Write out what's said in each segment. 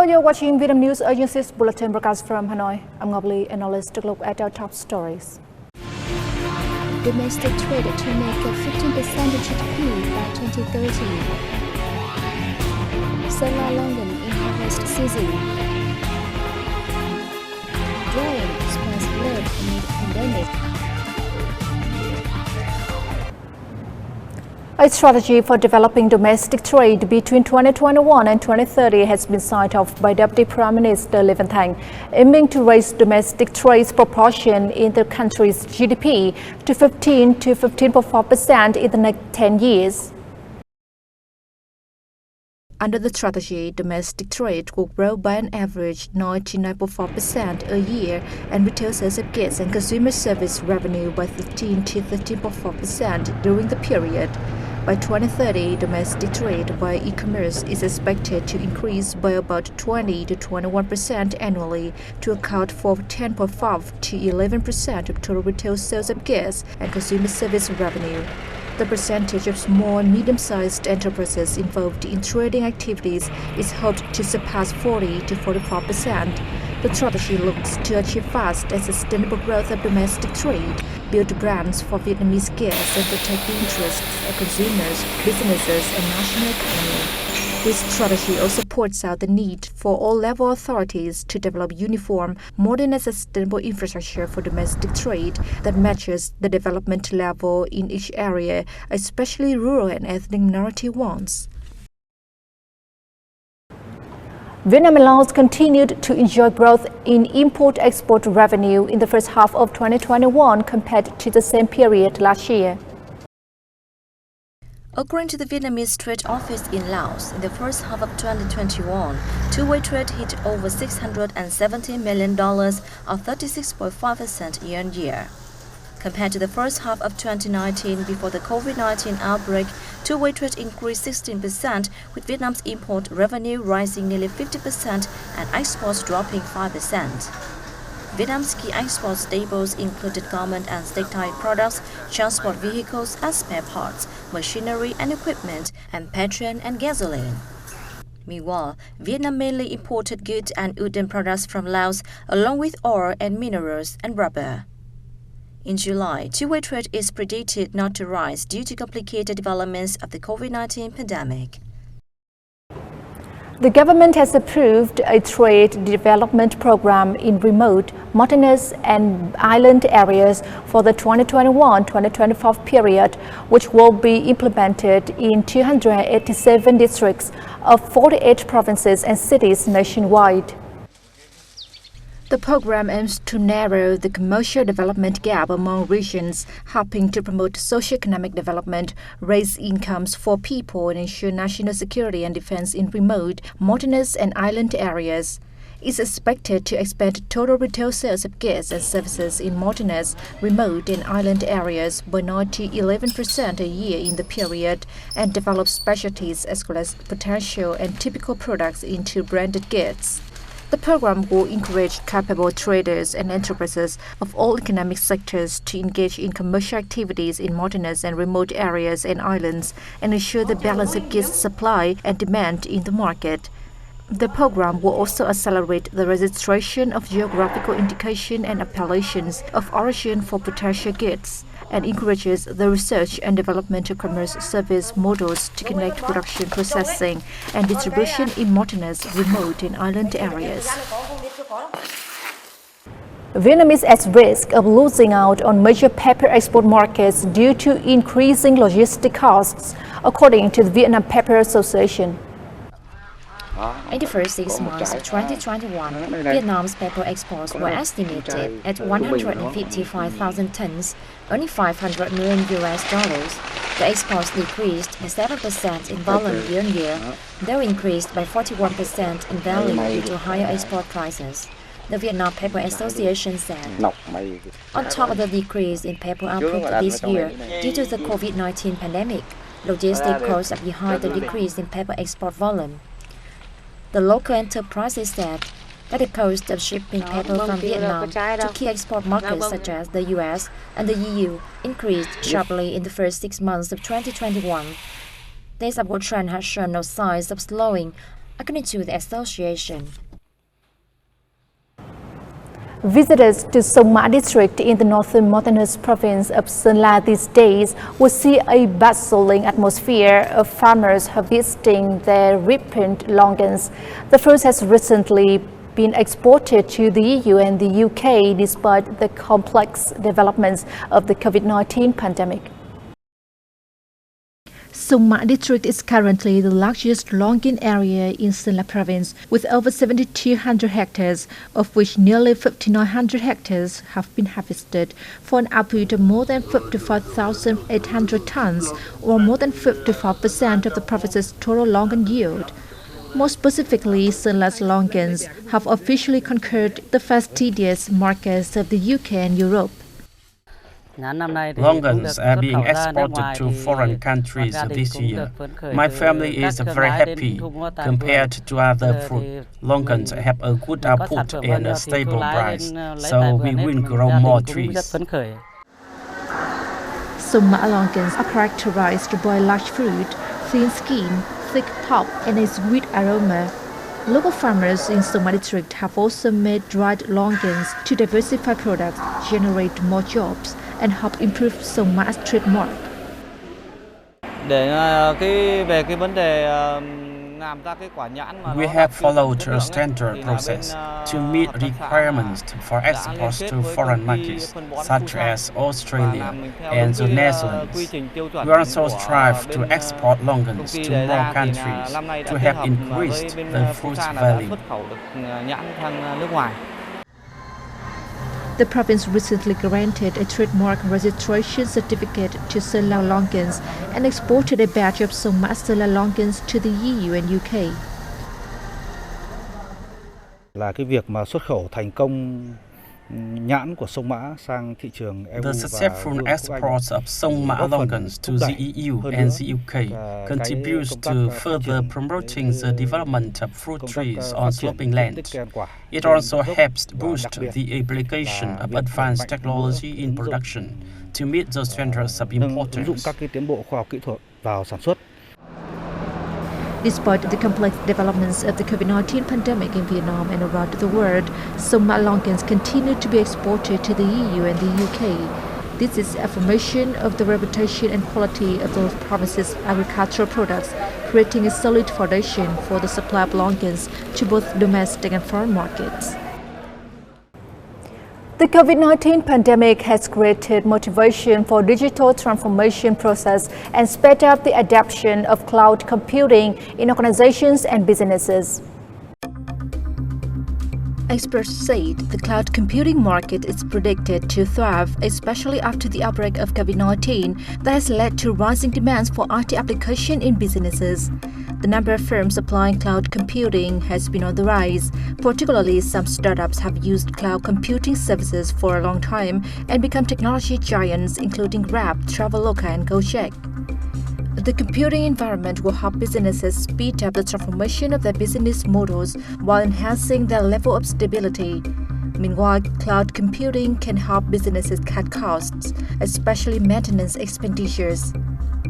you're watching Vietnam News Agency's Bulletin broadcast from Hanoi. I'm Ngọc Ly, and now let's take a look at our top stories. Domestic trade to make a 15% GDP by 2030. Solar Longgan in harvest season. Drawing spreads blood amid pandemic. A strategy for developing domestic trade between 2021 and 2030 has been signed off by Deputy Prime Minister Lê Văn Thành, aiming to raise domestic trade's proportion in the country's GDP to 15 to 15.4% in the next 10 years. Under the strategy, domestic trade will grow by an average 9.4% a year, and retail sales of goods and consumer service revenue by 15 to 13.4% during the period. By 2030, domestic trade via e-commerce is expected to increase by about 20 to 21% annually to account for 10.5 to 11% of total retail sales of goods and consumer service revenue. The percentage of small and medium-sized enterprises involved in trading activities is hoped to surpass 40 to 44%. The strategy looks to achieve fast and sustainable growth of domestic trade, build brands for Vietnamese goods, and protect the interests of consumers, businesses, and national economy. This strategy also points out the need for all level authorities to develop uniform, modern and sustainable infrastructure for domestic trade that matches the development level in each area, especially rural and ethnic minority ones. Vietnam and Laos continued to enjoy growth in import-export revenue in the first half of 2021 compared to the same period last year. According to the Vietnamese Trade Office in Laos, in the first half of 2021, two-way trade hit over $670 million, or 36.5% year-on-year. Compared to the first half of 2019, before the COVID-19 outbreak, two-way trade increased 16%, with Vietnam's import revenue rising nearly 50% and exports dropping 5%. Vietnam's key export staples included garment and textile products, transport vehicles and spare parts, machinery and equipment, and petrol and gasoline. Meanwhile, Vietnam mainly imported goods and wooden products from Laos, along with ore and minerals and rubber. In July, two-way trade is predicted not to rise due to complicated developments of the COVID-19 pandemic. The government has approved a trade development program in remote, mountainous and island areas for the 2021-2025 period, which will be implemented in 287 districts of 48 provinces and cities nationwide. The program aims to narrow the commercial development gap among regions, helping to promote socioeconomic development, raise incomes for people, and ensure national security and defense in remote, mountainous and island areas. It's expected to expand total retail sales of goods and services in mountainous, remote and island areas by 9 to 11% a year in the period, and develop specialties as well as potential and typical products into branded goods. The program will encourage capable traders and enterprises of all economic sectors to engage in commercial activities in mountainous and remote areas and islands and ensure the balance of goods supply and demand in the market. The program will also accelerate the registration of geographical indication and appellations of origin for potential goods, and encourages the research and development of commerce service models to connect production, processing, and distribution in mountainous, remote, and island areas. Vietnam is at risk of losing out on major paper export markets due to increasing logistic costs, according to the Vietnam Paper Association. In the first 6 months of 2021, Vietnam's paper exports were estimated at 155,000 tons, earning $500 million. The exports decreased by 7% in volume year-on-year, though increased by 41% in value due to higher export prices. The Vietnam Paper Association said. On top of the decrease in paper output this year due to the COVID-19 pandemic, logistic costs are behind the decrease in paper export volume. The local enterprises said that the cost of shipping paper from Vietnam to key export markets such as the US and the EU increased sharply in the first 6 months of 2021. This upward trend has shown no signs of slowing, according to the association. Visitors to Songma district in the northern mountainous province of Sơn La these days will see a bustling atmosphere of farmers harvesting their ripened Longgans. The fruit has recently been exported to the EU and the UK despite the complex developments of the COVID-19 pandemic. Songma district is currently the largest Longgan area in Sơn La province with over 7,200 hectares, of which nearly 5,900 hectares have been harvested for an output of more than 55,800 tons, or more than 55% of the province's total Longgan yield. More specifically, Sơn La's Longgans have officially conquered the fastidious markets of the UK and Europe. Longgans are being exported to foreign countries this year. My family is very happy. Compared to other fruit, Longgans have a good output and a stable price, so we will grow more trees. Songma Longgans are characterized by large fruit, thin skin, thick pulp, and a sweet aroma. Local farmers in Songma district have also made dried Longgans to diversify products, generate more jobs, and help improve Songma's trademark. We have followed a standard process to meet requirements for exports to foreign markets, such as Australia and the Netherlands. We also strive to export Longgans to more countries to help increase the fruit's value. The province recently granted a trademark registration certificate to Sơn La Longgans and exported a batch of Songma Sơn La Longgans to the EU and UK. Là cái việc mà xuất khẩu thành công nhãn của Songma sang thị trường EU The successful exports of Songma Longgans to the EU and the UK contributes to further promoting the development of fruit trees on sloping lands. It also helps boost the application of advanced technology in production to meet the standards of importance. Despite the complex developments of the COVID-19 pandemic in Vietnam and around the world, Songma Longgans continue to be exported to the EU and the UK. This is affirmation of the reputation and quality of the province's agricultural products, creating a solid foundation for the supply of Longgans to both domestic and foreign markets. The COVID-19 pandemic has created motivation for digital transformation process and sped up the adoption of cloud computing in organizations and businesses. Experts said the cloud computing market is predicted to thrive, especially after the outbreak of COVID-19 that has led to rising demands for IT application in businesses. The number of firms applying cloud computing has been on the rise. Particularly, some startups have used cloud computing services for a long time and become technology giants, including Grab, Traveloka, and Gojek. The computing environment will help businesses speed up the transformation of their business models while enhancing their level of stability. Meanwhile, cloud computing can help businesses cut costs, especially maintenance expenditures.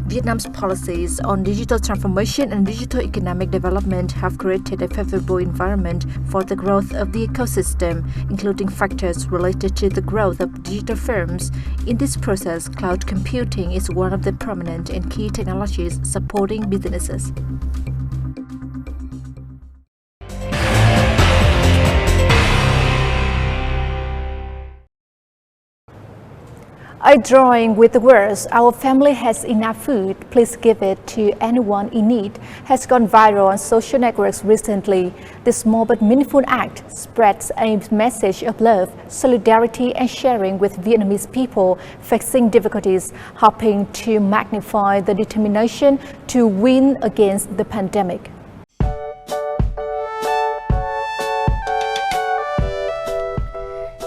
Vietnam's policies on digital transformation and digital economic development have created a favorable environment for the growth of the ecosystem, including factors related to the growth of digital firms. In this process, cloud computing is one of the prominent and key technologies supporting businesses. A drawing with the words, "Our family has enough food, please give it to anyone in need," has gone viral on social networks recently. This small but meaningful act spreads a message of love, solidarity, and sharing with Vietnamese people facing difficulties, helping to magnify the determination to win against the pandemic.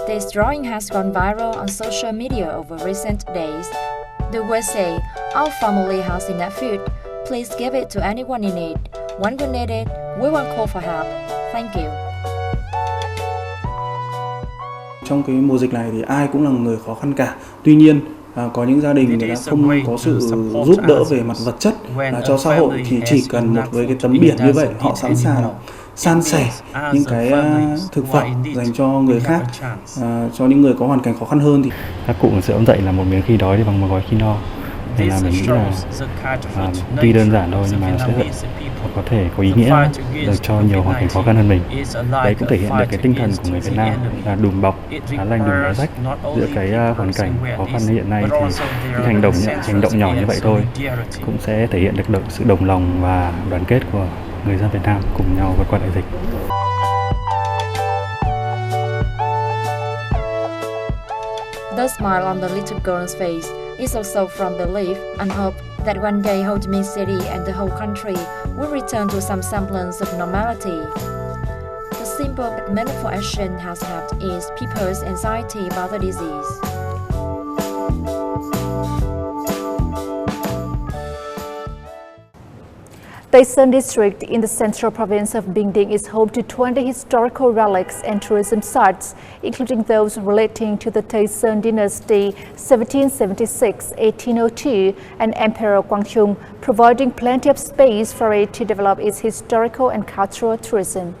This drawing has gone viral on social media over recent days. The words say, "Our family has enough food. Please give it to anyone in need. When we need it, we will call for help. Thank you." Trong cái mùa dịch này thì ai cũng là người khó khăn cả. Tuy nhiên Có những gia đình người ta không có sự giúp đỡ về mặt vật chất cho xã hội thì chỉ cần một với cái tấm biển như vậy họ sẵn sàng san sẻ những cái thực phẩm dành cho người khác, cho những người có hoàn cảnh khó khăn hơn. Thì các cụ sẽ dạy là một miếng khi đói thì bằng một gói khi no, nên là mình nghĩ là tuy đơn giản thôi nhưng mà nó sẽ có thể có ý nghĩa được cho nhiều hoàn cảnh khó khăn hơn mình. Đấy cũng thể hiện được cái tinh thần của người Việt Nam là đùm bọc, lá lành đùm lá rách. Giữa cái hoàn cảnh khó khăn hiện nay thì những hành động nhỏ như vậy thôi cũng sẽ thể hiện được sự đồng lòng và đoàn kết của người dân Việt Nam cùng nhau vượt qua đại dịch. The smile on the little girl's face is also from belief and hope that one day Ho Chi Minh City and the whole country will return to some semblance of normality. The simple but meaningful action has helped ease people's anxiety about the disease. Tây Sơn district in the central province of Bình Định is home to 20 historical relics and tourism sites, including those relating to the Tây Sơn dynasty 1776-1802 and Emperor Quang, providing plenty of space for it to develop its historical and cultural tourism.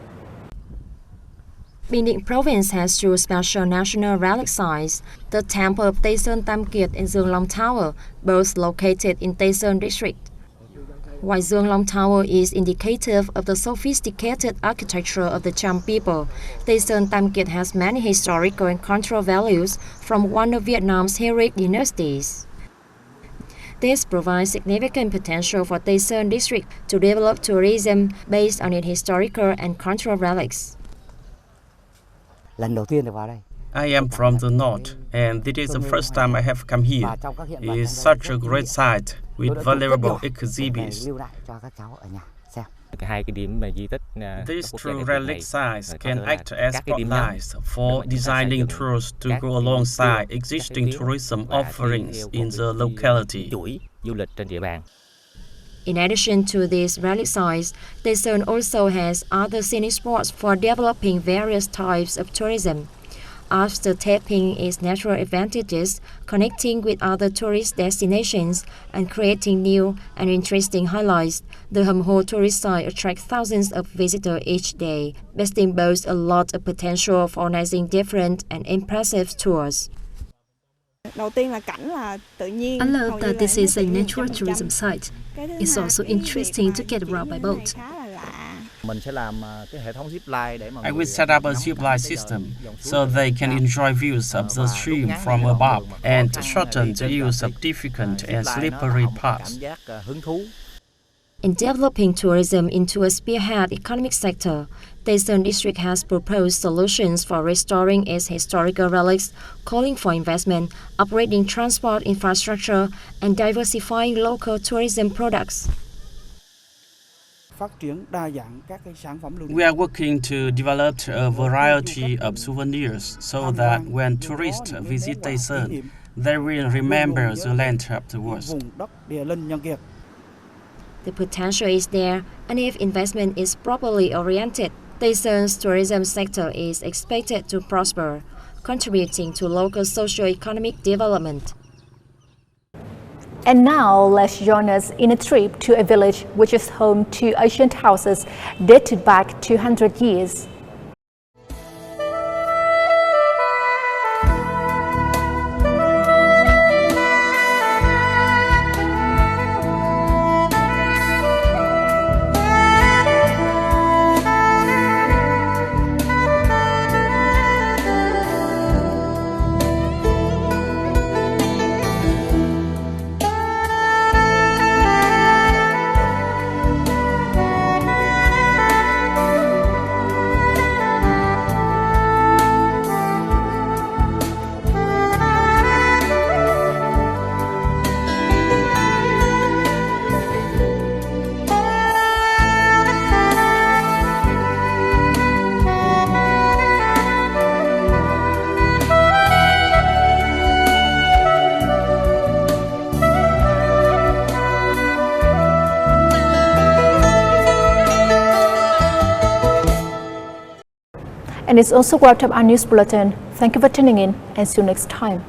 Bình Định province has two special national relic sites, the temple of Tây Sơn Tam Kiệt and Dương Long Tower, both located in Tây Sơn district. While Dương Long Tower is indicative of the sophisticated architecture of the Cham people, Tây Sơn Tam Kiệt has many historical and cultural values from one of Vietnam's heroic dynasties. This provides significant potential for Tây Sơn district to develop tourism based on its historical and cultural relics. I am from the north, and this is the first time I have come here. It is such a great site with valuable exhibits. These two relic sites can act as spotlights for designing tours to go alongside existing tourism offerings in the locality. In addition to these relic sites, Tây Sơn also has other scenic spots for developing various types of tourism. After tapping its natural advantages, connecting with other tourist destinations, and creating new and interesting highlights, the Hầm Hồ tourist site attracts thousands of visitors each day, boasting both a lot of potential for organizing different and impressive tours. I love that this is a natural tourism site. It's also interesting to get around by boat. I will set up a zip line system so they can enjoy views of the stream from above and shorten the use of difficult and slippery paths. In developing tourism into a spearhead economic sector, Tây Sơn district has proposed solutions for restoring its historical relics, calling for investment, upgrading transport infrastructure, and diversifying local tourism products. We are working to develop a variety of souvenirs so that when tourists visit Tây Sơn, they will remember the land afterwards. The potential is there, and if investment is properly oriented, Tây Sön's tourism sector is expected to prosper, contributing to local socio-economic development. And now let's join us in a trip to a village which is home to ancient houses dated back 200 years. And it's also wrapped up our news bulletin. Thank you for tuning in and see you next time.